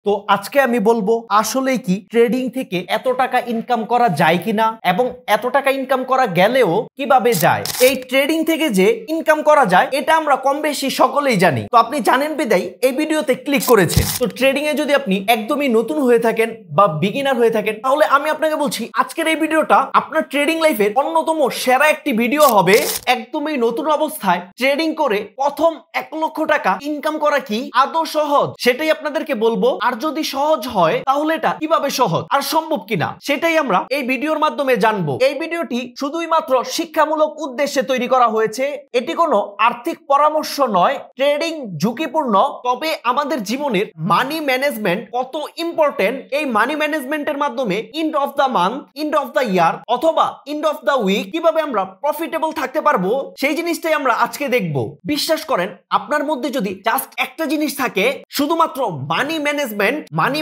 তো আজকে আমি বলবো আসলে কি ট্রেডিং থেকে এত টাকা ইনকাম করা যায় কিনা এবং এত টাকা ইনকাম করা গেলেও কিভাবে যায়। এই ট্রেডিং থেকে যে ইনকাম করা যায় এটা আমরা কম বেশি সকলেই জানি। তো আপনি জানেন বিদায় এই ভিডিওতে ক্লিক করেছেন। তো ট্রেডিং এ যদি আপনি একদমই নতুন হয়ে থাকেন বা বিগিনার হয়ে থাকেন তাহলে আমি আপনাকে বলছি আজকের এই ভিডিওটা আপনার ট্রেডিং লাইফের অন্যতম সেরা একটি ভিডিও হবে। একদমই নতুন অবস্থায় ট্রেডিং করে প্রথম 1 লক্ষ টাকা ইনকাম করা কি আদৌ সহজ সেটাই আপনাদেরকে বলবো। আর যদি সহজ হয় তাহলে এটা কিভাবে সহজ আর সম্ভব কিনা সেটাই আমরা এই ভিডিওর মাধ্যমে জানবো। এই ভিডিওটি শুধুই মাত্র শিক্ষামূলক উদ্দেশ্যে তৈরি করা হয়েছে, এটি কোনো আর্থিক পরামর্শ নয়। ট্রেডিং ঝুঁকিপূর্ণ, তবে আমাদের জীবনের মানি ম্যানেজমেন্ট কত ইম্পর্টেন্ট, এই মানি ম্যানেজমেন্টের মাধ্যমে end of the month, end of the year অথবা এন্ড অফ দ্য উইক কিভাবে আমরা প্রফিটেবল থাকতে পারবো সেই জিনিসটাই আমরা আজকে দেখব। বিশ্বাস করেন আপনার মধ্যে যদি জাস্ট একটা জিনিস থাকে, শুধুমাত্র মানি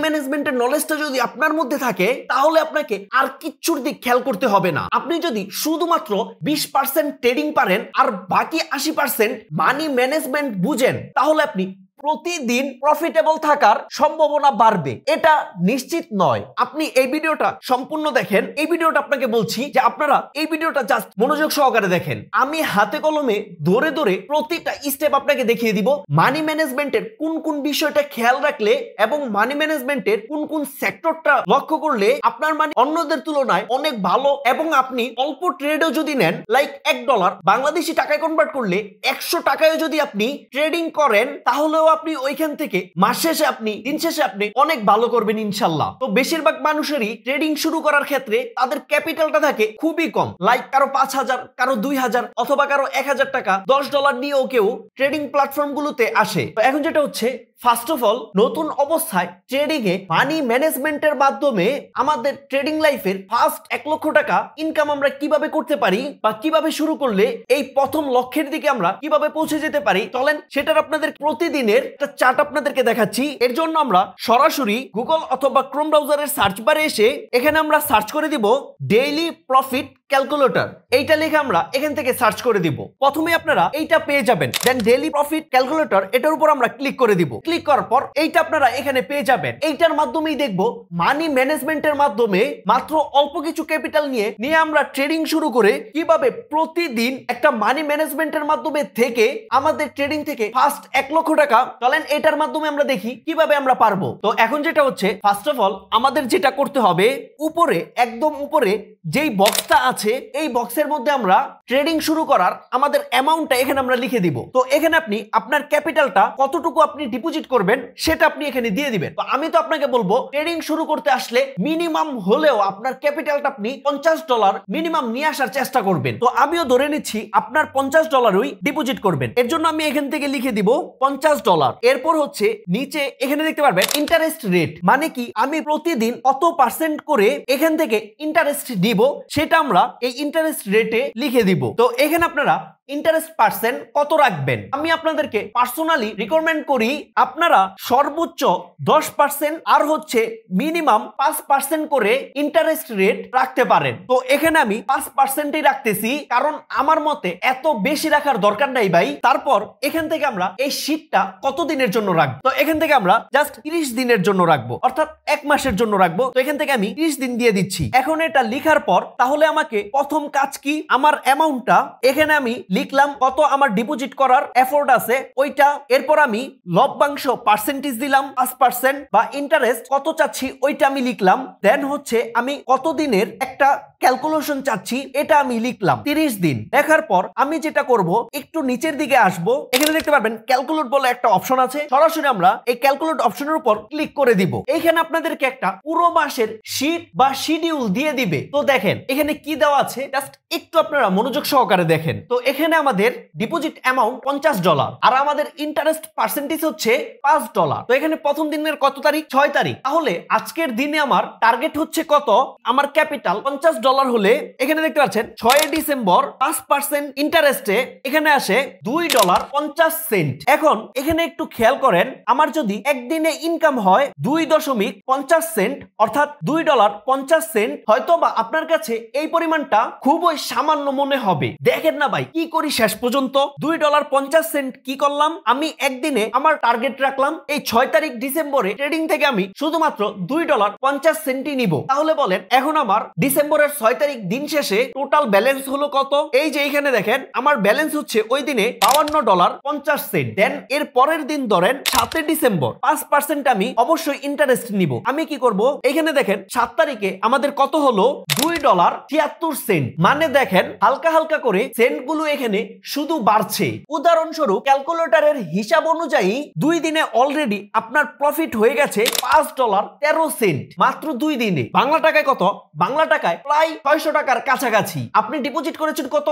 ম্যানেজমেন্টের নলেজটা যদি আপনার মধ্যে থাকে তাহলে আপনাকে আর কিচ্ছুর দিক খেয়াল করতে হবে না। আপনি যদি শুধুমাত্র 20% ট্রেডিং পারেন আর বাকি 80% মানি ম্যানেজমেন্ট বুঝেন তাহলে আপনি প্রতিদিন প্রফিটেবল থাকার সম্ভাবনা বাড়বে, এটা নিশ্চিত নয়। আপনি এই ভিডিওটা সম্পূর্ণ দেখেন। এই ভিডিওটা আপনাকে বলছি যে আপনারা এই ভিডিওটা জাস্ট মনোযোগ সহকারে দেখেন। আমি হাতে কলমে ধরে ধরে প্রতিটা স্টেপ আপনাকে দেখিয়ে দিব। মানি ম্যানেজমেন্টের কোন কোন বিষয়টা খেয়াল রাখলে এবং মানি ম্যানেজমেন্টের কোন কোন সেক্টরটা লক্ষ্য করলে আপনার মানি অন্যদের তুলনায় অনেক ভালো এবং আপনি অল্প ট্রেডও যদি নেন, লাইক $1 বাংলাদেশি টাকায় কনভার্ট করলে 100 টাকায় যদি আপনি ট্রেডিং করেন তাহলেও আপনি ওইখান থেকে মাস শেষে আপনি দিন শেষে আপনি অনেক ভালো করবেন ইনশাল্লাহ। তো বেশিরভাগ মানুষেরই ট্রেডিং শুরু করার ক্ষেত্রে তাদের ক্যাপিটালটা থাকে খুবই কম, লাইক কারো 5,000, কারো 2,000 অথবা কারো 1,000 টাকা। $10 নিয়েও কেউ ট্রেডিং প্ল্যাটফর্ম গুলোতে আসে। তো এখন যেটা হচ্ছে, ফার্স্ট অফ অল নতুন অবস্থায় ট্রেডিং এ মানি ম্যানেজমেন্টের মাধ্যমে আমাদের ট্রেডিং লাইফের ফার্স্ট 1 লক্ষ টাকা ইনকাম আমরা কিভাবে করতে পারি বা কিভাবে শুরু করলে এই প্রথম লক্ষ্যের দিকে আমরা কিভাবে পৌঁছে যেতে পারি, চলেন সেটার আপনাদের প্রতিদিনের একটা চার্ট আপনাদেরকে দেখাচ্ছি। এর জন্য আমরা সরাসরি গুগল অথবা ক্রোম ব্রাউজারের সার্চ বারে এসে এখানে আমরা সার্চ করে দিব ডেইলি প্রফিট ক্যালকুলেটর। এইটা লিখে আমরা এখান থেকে সার্চ করে দিব। প্রথমে আপনারা এইটা পেয়ে যাবেন, দেন ডেইলি প্রফিট ক্যালকুলেটর এটার উপর আমরা ক্লিক করে দিব। ক্লিক করার পর এইটা আপনারা এখানে পেয়ে যাবেন। এইটার মাধ্যমেই দেখব মানি ম্যানেজমেন্টের মাধ্যমে মাত্র অল্প কিছু ক্যাপিটাল নিয়ে আমরা ট্রেডিং শুরু করে কিভাবে প্রতিদিন একটা মানি ম্যানেজমেন্টের মাধ্যমে থেকে আমাদের ট্রেডিং থেকে ফার্স্ট 1 লক্ষ টাকা, চলেন এটার মাধ্যমে আমরা দেখি কিভাবে আমরা পারবো। তো এখন যেটা হচ্ছে, ফার্স্ট অফ অল আমাদের যেটা করতে হবে, উপরে একদম উপরে যেই বক্সটা আছে এই বক্সের মধ্যে আমরা ট্রেডিং শুরু করার আমাদের অ্যামাউন্টটা এখানে আমরা লিখে দিব। তো এখানে আপনি আপনার ক্যাপিটালটা কতটুকু আপনি ডিপোজিট করবেন সেটা আপনি এখানে দিয়ে দিবেন। তো আমি তো আপনাকে বলবো ট্রেডিং শুরু করতে আসলে মিনিমাম হলেও আপনার ক্যাপিটালটা আপনি $50 মিনিমাম নিয়ে আসার চেষ্টা করবেন। তো আমিও ধরে নিচ্ছি আপনার $50ই ডিপোজিট করবেন। এর জন্য আমি এখান থেকে লিখে দিব $50। এরপর হচ্ছে নিচে এখানে দেখতে পারবেন ইন্টারেস্ট রেট, মানে কি আমি প্রতিদিন কত পার্সেন্ট করে এখান থেকে ইন্টারেস্ট দিব সেটা আমরা এই ইন্টারেস্ট রেটে লিখে দিব। তো এখানে আপনারা ইন্টারেস্ট পার্সেন্ট কত রাখবেন আমি আপনাদেরকে পার্সোনালি রিকমেন্ড করি আপনারা সর্বোচ্চ 10% আর হচ্ছে মিনিমাম 5% করে ইন্টারেস্ট রেট রাখতে পারেন। তো এখানে আমি 5%ই রাখতেছি, কারণ আমার মতে এত বেশি রাখার দরকার নাই ভাই। তারপর এখান থেকে আমরা এই শীটটা কত দিনের জন্য রাখবো, তো এখান থেকে আমরা জাস্ট 30 দিনের জন্য রাখবো, অর্থাৎ 1 মাসের জন্য রাখবো। তো এখান থেকে আমি 30 দিন দিয়ে দিচ্ছি। এখন এটা লিখার পর তাহলে আমাকে প্রথম কাজ কি, আমার অ্যামাউন্টটা এখানে আমি লিখলাম কত আমার ডিপোজিট করার এফোর্ট আছে ওইটা। এরপর আমি লভ্যাংশ পার্সেন্টেজ দিলাম 5% বা ইন্টারেস্ট কত চাচ্ছি ওইটা আমি লিখলাম। দেন হচ্ছে আমি কত দিনের একটা ক্যালকুলেশন চাচ্ছি এটা আমি লিখলাম 30 দিন। দেখার পর আমি যেটা করব, একটু নিচের দিকে আসবো, এখানে দেখতে পারবেন ক্যালকুলেট বলে একটা অপশন আছে। সরাসরি আমরা এই ক্যালকুলেট অপশনের উপর ক্লিক করে দিব। এইখানে আপনাদেরকে একটা পুরো মাসের শীট বা শিডিউল দিয়ে দিবে। তো দেখেন এখানে কি দেওয়া আছে, জাস্ট একটু আপনারা মনোযোগ সহকারে দেখেন। তো এখানে আমাদের ডিপোজিট অ্যামাউন্ট $50 আর আমাদের ইন্টারেস্ট পার্সেন্টেজ হচ্ছে $5। তো এখানে প্রথম দিনের কত তারিখ, 6 তারিখ। তাহলে আজকের দিনে আমার টার্গেট হচ্ছে কত, আমার ক্যাপিটাল $50 হলে এখানে দেখতে পাচ্ছেন 6 ডিসেম্বর 5% ইন্টারেস্টে এখানে আসে $2.50। এখন এখানে একটু খেয়াল করেন, আমার যদি একদিনে ইনকাম হয় 2.50 অর্থাৎ $2.50, হয়তো বা আপনার কাছে এই পরিমাণটা খুবই সামান্য মনে হবে। দেখেন না ভাই কি করি শেষ পর্যন্ত $2.50 কি করলাম, আমি একদিনে আমার টার্গেট রাখলাম এই 6 তারিখ ডিসেম্বরে ট্রেডিং থেকে আমি শুধুমাত্র $2.50 নিব। তাহলে বলেন এখন আমার ডিসেম্বরের 6 তারিখ দিন শেষে টোটাল ব্যালেন্স হলো কত? এই যে এখানে দেখেন আমার ব্যালেন্স হচ্ছে ওই দিনে $52.50। দেন এর পরের দিন ধরেন 7 ডিসেম্বর 5% আমি অবশ্যই ইন্টারেস্ট নিব। আমি কি করব, এখানে দেখেন 7 তারিখে আমাদের কত হলো $2.76। মানে দেখেন হালকা হালকা করে সেন্ট গুলো এখানে শুধু বাড়ছে। উদাহরণস্বরূপ ক্যালকুলেটরের হিসাব অনুযায়ী 2 দিনে অলরেডি আপনার প্রফিট হয়ে গেছে $5.13 মাত্র 2 দিনে। বাংলা টাকায় কত? বাংলা টাকায় প্রায় $600 কাছাকাছি। আপনি ডিপোজিট করেছেন কত?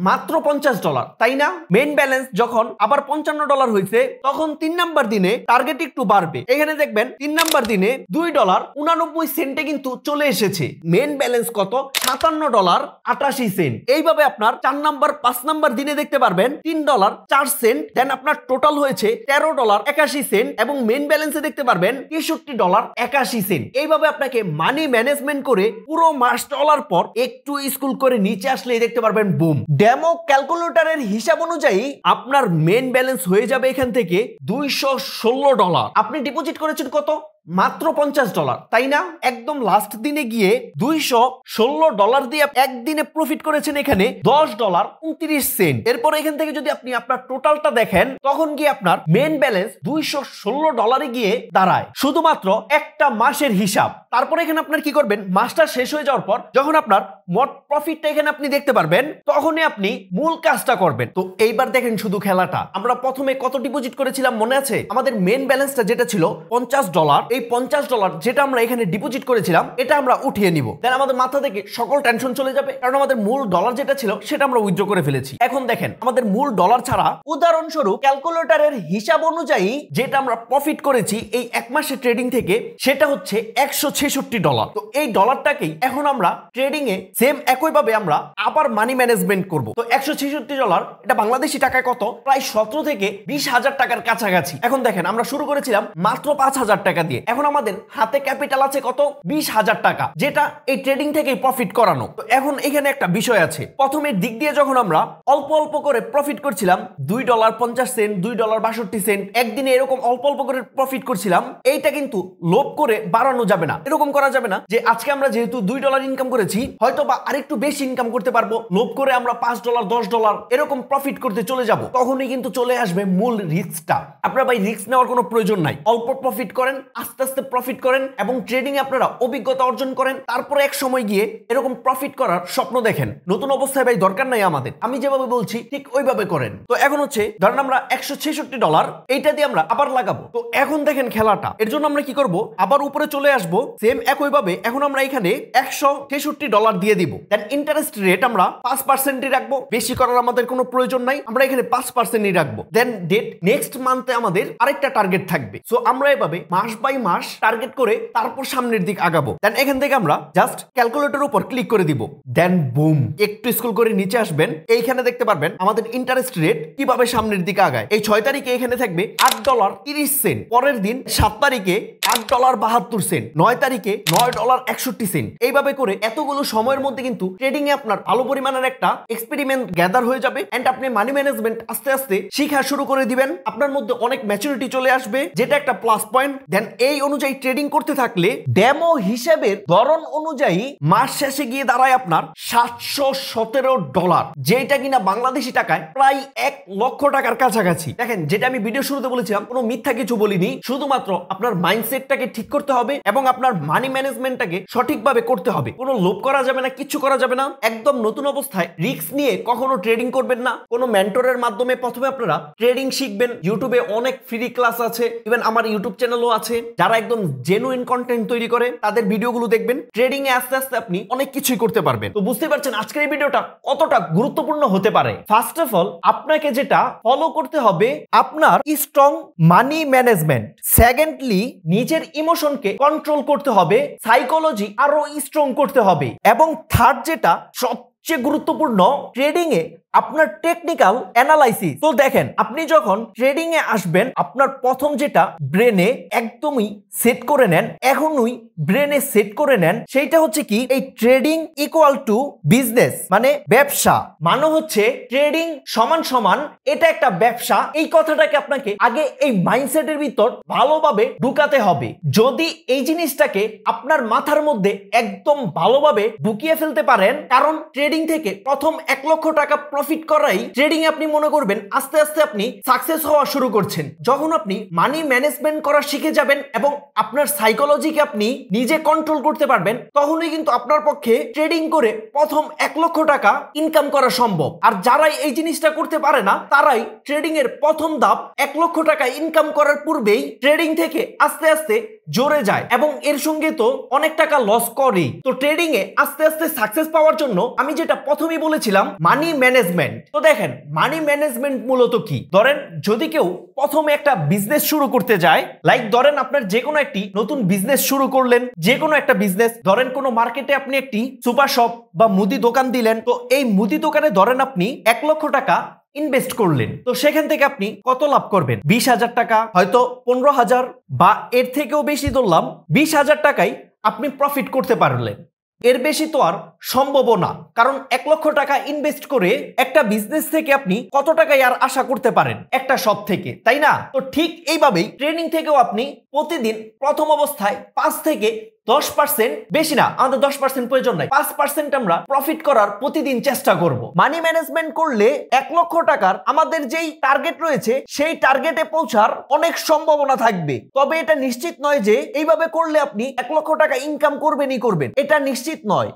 মাত্র $50, তাই না? মেইন ব্যালেন্স যখন আবার $55 হয়েছে তখন 3 নাম্বার দিনে টার্গেট একটু বাড়বে। এখানে দেখবেন 3 নাম্বার দিনে $2.89 কিন্তু চলে এসেছে। মেইন ব্যালেন্স কত? $57.88। এইভাবে আপনার 4 নাম্বার 5 নাম্বার দিনে দেখতে পারবেন $3.04। দেন আপনার টোটাল হয়েছে $13.81 এবং মেইন ব্যালেন্সে দেখতে পারবেন $63.81। এইভাবে আপনাকে মানি ম্যানেজমেন্ট করে পুরো মাস চলার পর একটু স্কুল করে নিচে আসলেই দেখতে পারবেন বুম, ডেমো ক্যালকুলেটরের হিসাব অনুযায়ী আপনার মেইন ব্যালেন্স হয়ে যাবে এখান থেকে $216। আপনি ডিপোজিট করেছেন কত? মাত্র $50, তাই না? একদম লাস্ট দিনে গিয়ে $216 দিয়ে একদিনে প্রফিট করেছেন এখানে $10.29। এরপর এখান থেকে যদি আপনি আপনার টোটালটা দেখেন তখন গিয়ে আপনার মেইন ব্যালেন্স $216 গিয়ে দাঁড়ায়। শুধুমাত্র একটা মাসের হিসাব। তারপর এখানে আপনার কি করবেন, মাসটা শেষ হয়ে যাওয়ার পর যখন আপনার মোট প্রফিটটা এখানে আপনি দেখতে পারবেন তখনই আপনি মূল কাজটা করবেন। তো এইবার দেখেন শুধু খেলাটা। আমরা প্রথমে কত ডিপোজিট করেছিলাম মনে আছে? আমাদের মেইন ব্যালেন্সটা যেটা ছিল $50, এই $50 যেটা আমরা এখানে ডিপোজিট করেছিলাম এটা আমরা উঠিয়ে নিব। দেন আমাদের মাথা থেকে সকল টেনশন চলে যাবে, কারণ আমাদের মূল ডলার যেটা ছিল সেটা আমরা উইথড্র করে ফেলেছি। এখন দেখেন আমাদের মূল ডলার ছাড়া উদাহরণস্বরূপ ক্যালকুলেটরের হিসাব অনুযায়ী যেটা আমরা প্রফিট করেছি এই এক মাসের ট্রেডিং থেকে সেটা হচ্ছে $166। তো এই ডলারটাকেই এখন আমরা ট্রেডিং এ সেম একইভাবে আমরা আবার মানি ম্যানেজমেন্ট করব। তো $166 এটা বাংলাদেশি টাকায় কত? প্রায় 17 থেকে 20,000 টাকার কাছাকাছি। এখন দেখেন আমরা শুরু করেছিলাম মাত্র 5,000 টাকা দিয়ে, এখন আমাদের হাতে ক্যাপিটাল আছে কত? 20,000 টাকা, যেটা এই ট্রেডিং থেকে প্রফিট করানো। তো এখন এখানে একটা বিষয় আছে, প্রথমের দিক দিয়ে যখন আমরা অল্প অল্প করে প্রফিট করছিলাম $2.50, $2.62 একদিনে এরকম অল্প অল্প করে প্রফিট করছিলাম, এইটা কিন্তু লোভ করে বাড়ানো যাবে না। এরকম করা যাবে না যে আজকে আমরা যেহেতু $2 ইনকাম করেছি হয়তো বা আরেকটু বেশি ইনকাম করতে পারবো, লোভ করে আমরা $5, $10 এরকম প্রফিট করতে চলে যাব। তখনই কিন্তু চলে আসবে মূল রিস্কটা। আপনারা ভাই রিস্ক নেওয়ার কোনো প্রয়োজন নাই। অল্প প্রফিট করেন, আস্তে আস্তে প্রফিট করেন এবং ট্রেডিং এ আপনারা অভিজ্ঞতা অর্জন করেন। তারপরে এক সময় গিয়ে এরকম প্রফিট করার স্বপ্ন দেখেন। নতুন অবস্থায় ভাই দরকার নাই আমাদের, আমি যেভাবে বলছি ঠিক ওইভাবে করেন। তো এখন হচ্ছে ধরেন আমরা $166 এইটা দিয়ে আমরা আবার লাগাবো। তো এখন দেখেন খেলাটা, এর জন্য আমরা কি করব, আবার উপরে চলে আসবো সেম একইভাবে। এখন আমরা এখানে $166 দিয়ে দিব। দেন ইন্টারেস্ট রেট আমরা 5% রাখবো, বেশি করার আমাদের কোনো প্রয়োজন নাই, আমরা এখানে 5% রাখবো। দেন ডেট নেক্সট মান্থে আমাদের আরেকটা টার্গেট থাকবে। সো আমরা এভাবে মাস বাই মাস টার্গেট করে তারপর সামনের দিক আগাবো। দেন এখান থেকে আমরা জাস্ট ক্যালকুলেটর উপর ক্লিক করে দিব। দেন বুম, একটু স্ক্রল করে নিচে আসবেন, এইখানে দেখতে পারবেন আমাদের ইন্টারেস্ট রেট কিভাবে সামনের দিকে আগায়। এই 6 তারিখে এখানে থাকবে $8.30, পরের দিন 7 তারিখে $8.72, 9 তারিখে $9.61। এইভাবে করে এতগুলো সময়ের মধ্যে কিন্তু ট্রেডিং এ আপনার ভালো পরিমাণের একটা এক্সপেরিমেন্ট গ্যাদার হয়ে যাবে এন্ড আপনি মানি ম্যানেজমেন্ট আস্তে আস্তে শিখা শুরু করে দিবেন। আপনার মধ্যে অনেক ম্যাচুরিটি চলে আসবে, যেটা একটা প্লাস পয়েন্ট। দেন এই অনুযায়ী ট্রেডিং করতে থাকলে ডেমো হিসেবের ধরন অনুযায়ী মাস শেষে গিয়ে দাঁড়ায় আপনার $717, যেটা কিনা বাংলাদেশি টাকায় প্রায় 1 লক্ষ টাকার কাছাকাছি। দেখেন যেটা আমি ভিডিও শুরুতে বলেছিলাম, কোনো মিথ্যা কিছু বলিনি, শুধুমাত্র আপনার মাইন্ডসেটটাকে ঠিক করতে হবে এবং আপনার মানি ম্যানেজমেন্টটাকে সঠিকভাবে করতে হবে। কোনো লোভ করা যাবে না, কিছু করা যাবে না। একদম নতুন অবস্থায় রিস্ক নিয়ে কখনো ট্রেডিং করবেন না। কোনো মেন্টরের মাধ্যমে প্রথমে আপনারা ট্রেডিং শিখবেন। ইউটিউবে অনেক ফ্রি ক্লাস আছে, ইভেন আমার ইউটিউব চ্যানেলও আছে, যারা একদম জেনুইন কন্টেন্ট তৈরি করে তাদের ভিডিওগুলো দেখবেন। ট্রেডিং এ আস্তে আস্তে আপনি অনেক কিছুই করতে পারবেন। তো বুঝতে পারছেন আজকের এই ভিডিওটা কতটা গুরুত্বপূর্ণ হতে পারে। ফার্স্ট অফ অল আপনাকে যেটা ফলো করতে হবে আপনার স্ট্রং মানি ম্যানেজমেন্ট। সেকেন্ডলি নিজের ইমোশনকে কন্ট্রোল করতে হবে, সাইকোলজি আরো স্ট্রং করতে হবে। এবং থার্ড যেটা সবচেয়ে গুরুত্বপূর্ণ ট্রেডিং এ আপনার টেকনিক্যাল অ্যানালাইসিস। তো দেখেন, আপনি যখন ট্রেডিং এ আসবেন, আপনার প্রথম যেটা ব্রেনে একদমই সেট করে নেন, এখনই ব্রেনে সেট করে নেন, সেইটা হচ্ছে কি, এই ট্রেডিং ইকুয়াল টু বিজনেস, মানে ব্যবসা। মানে হচ্ছে ট্রেডিং সমান সমান এটা একটা ব্যবসা। এই কথাটাকে আপনাকে আগে এই মাইন্ডসেটের ভিতর ভালোভাবে ঢুকাতে হবে। যদি এই জিনিসটাকে আপনার মাথার মধ্যে একদম ভালোভাবে ঢুকিয়ে ফেলতে পারেন, কারণ ট্রেডিং থেকে প্রথম 1 লক্ষ টাকা প্রফিট করাই ট্রেডিং এ আপনি মনে করবেন আস্তে আস্তে আপনি সাকসেস হওয়া শুরু করছেন। যখন আপনি মানি ম্যানেজমেন্ট করা শিখে যাবেন এবং আপনার সাইকোলজিকে আপনি নিজে কন্ট্রোল করতে পারবেন, তখনই কিন্তু আপনার পক্ষে ট্রেডিং করে প্রথম 1 লক্ষ টাকা ইনকাম করা সম্ভব। আর যারাই এই জিনিসটা করতে পারে না, তারাই ট্রেডিং এর প্রথম ধাপ 1 লক্ষ টাকা ইনকাম করার পূর্বেই ট্রেডিং থেকে আস্তে আস্তে জোরে যায় এবং এর সঙ্গে তো অনেক টাকা লস করে। তো ট্রেডিং এ আস্তে আস্তে সাকসেস পাওয়ার জন্য আমি যেটা প্রথমেই বলেছিলাম, মানি ম্যানেজমেন্ট। তো দেখেন, মানি ম্যানেজমেন্ট মূলত কি, ধরেন যদি কেউ প্রথমে একটা বিজনেস শুরু করতে যায়, লাইক ধরেন আপনার যে কোনো একটি নতুন বিজনেস শুরু করলেন, যে কোনো একটা বিজনেস, ধরেন কোনো মার্কেটে আপনি একটি সুপার শপ বা মুদি দোকান দিলেন। তো এই মুদি দোকানে ধরেন আপনি 1 লক্ষ টাকা ইনভেস্ট করলেন। তো সেখান থেকে আপনি কত লাভ করবেন? 20,000 টাকা, হয়তো 15,000 বা এর থেকেও বেশি ধরলাম 20,000 টাকাই আপনি প্রফিট করতে পারলেন। এর বেশি তো আর সম্ভব না, কারণ 1 লক্ষ টাকা ইনভেস্ট করে একটা বিজনেস থেকে আপনি কত টাকাই আর আশা করতে পারেন একটা শপ থেকে, তাই না? তো ঠিক এইভাবেই ট্রেডিং থেকেও আপনি প্রতিদিন প্রথম অবস্থায় 5 থেকে 10%, বেশি না, আমাদের 10% প্রয়োজন নাই, 5% আমরা প্রফিট করার প্রতিদিন চেষ্টা করব। মানি ম্যানেজমেন্ট করলে 1 লক্ষ টাকার আমাদের যেই টার্গেট রয়েছে, সেই টার্গেটে পৌঁছার অনেক সম্ভাবনা থাকবে। তবে এটা নিশ্চিত নয় যে এইভাবে করলে আপনি 1 লক্ষ টাকা ইনকাম করবেনই করবেন, এটা নিশ্চিত নয়।